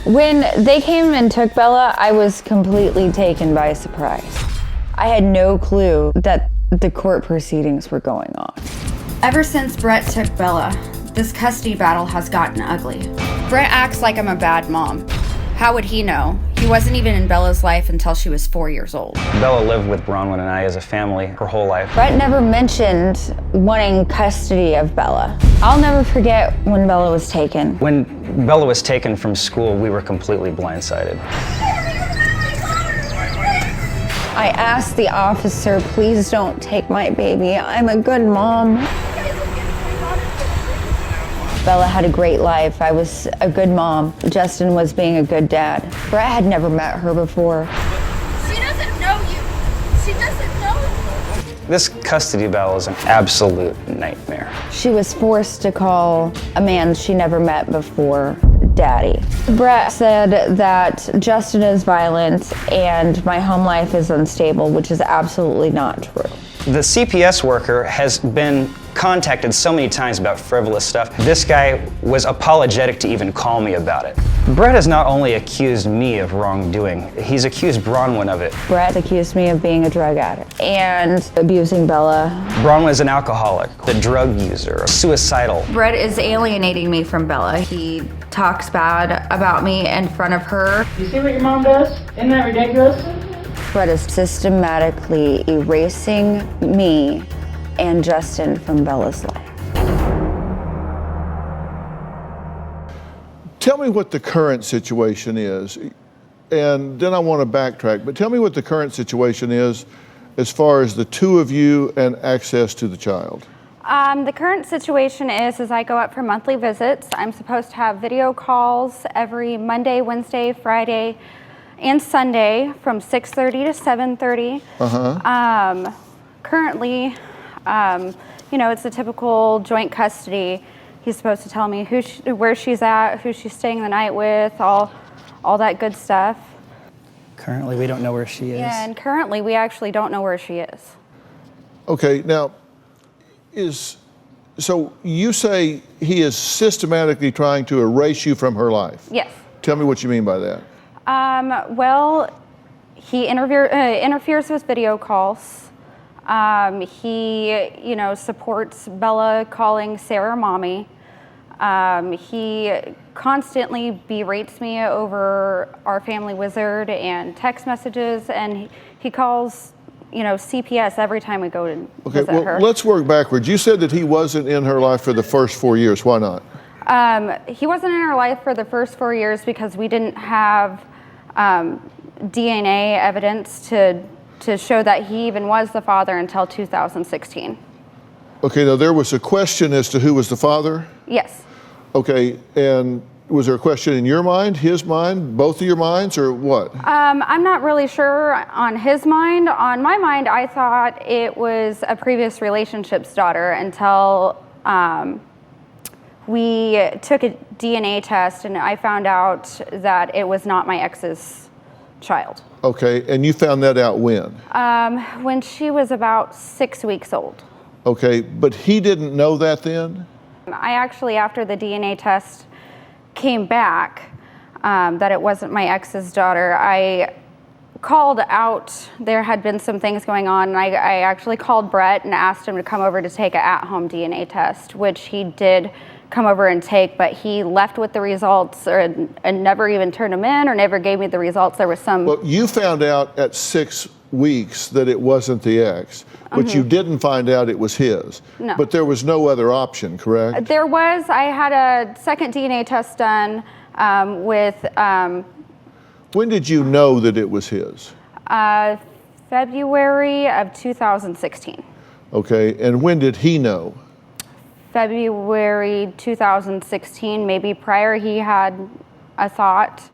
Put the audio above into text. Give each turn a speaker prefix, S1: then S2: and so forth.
S1: When they came and took Bella, I was completely taken by surprise. I had no clue that the court proceedings were going on.
S2: Ever since Brett took Bella, this custody battle has gotten ugly. Brett acts like I'm a bad mom. How would he know? He wasn't even in Bella's life until she was 4 years old.
S3: Bella lived with Bronwyn and I as a family her whole life.
S1: Brett never mentioned wanting custody of Bella. I'll never forget when Bella was taken.
S3: When Bella was taken from school, we were completely blindsided.
S1: I asked the officer, please don't take my baby. I'm a good mom. Bella had a great life. I was a good mom. Justin was being a good dad. Brett had never met her before.
S4: She doesn't know you. She doesn't know you.
S3: This custody battle is an absolute nightmare.
S1: She was forced to call a man she never met before Daddy. Brett said that Justin is violent and my home life is unstable, which is absolutely not true.
S3: The CPS worker has been contacted so many times about frivolous stuff. This guy was apologetic to even call me about it. Brett has not only accused me of wrongdoing, he's accused Bronwyn of it.
S1: Brett accused me of being a drug addict and abusing Bella.
S3: Bronwyn is an alcoholic, a drug user, suicidal.
S2: Brett is alienating me from Bella. He talks bad about me in front of her.
S5: You see what your mom does? Isn't that ridiculous?
S1: Brett is systematically erasing me and Justin from Bella's life.
S6: Tell me what the current situation is, and then I want to backtrack, but tell me what the current situation is as far as the two of you and access to the child.
S7: The current situation is I go up for monthly visits. I'm supposed to have video calls every Monday, Wednesday, Friday, and Sunday from 6:30 to 7:30. Currently, it's a typical joint custody. He's supposed to tell me where she's at, who she's staying the night with, all that good stuff.
S8: Currently, we don't know where she is.
S7: Yeah, and currently, we actually don't know where she is.
S6: Okay, now, so you say he is systematically trying to erase you from her life?
S7: Yes.
S6: Tell me what you mean by that.
S7: Well, he interferes with video calls. He, supports Bella calling Sarah mommy. He constantly berates me over our family wizard and text messages, and he calls, CPS every time we go to visit her.
S6: Let's work backwards. You said that he wasn't in her life for the first 4 years. Why not?
S7: He wasn't in her life for the first 4 years because we didn't have DNA evidence to show that he even was the father until 2016.
S6: Okay, now there was a question as to who was the father?
S7: Yes.
S6: Okay, and was there a question in your mind, his mind, both of your minds, or what?
S7: I'm not really sure on his mind. On my mind, I thought it was a previous relationship's daughter until we took a DNA test and I found out that it was not my ex's child.
S6: Okay, and you found that out when?
S7: When she was about 6 weeks old.
S6: Okay, but he didn't know that then?
S7: I actually, after the DNA test came back, that it wasn't my ex's daughter, I called out. There had been some things going on, and I actually called Brett and asked him to come over to take an at-home DNA test, which he did come over and take, but he left with the results and never even turned them in or never gave me the results. There was some...
S6: Well, you found out at 6 weeks that it wasn't the ex, but you didn't find out it was his.
S7: No.
S6: But there was no other option, correct?
S7: There was. I had a second DNA test done with...
S6: When did you know that it was his?
S7: February of 2016.
S6: Okay, and when did he know?
S7: February 2016, maybe prior he had a thought.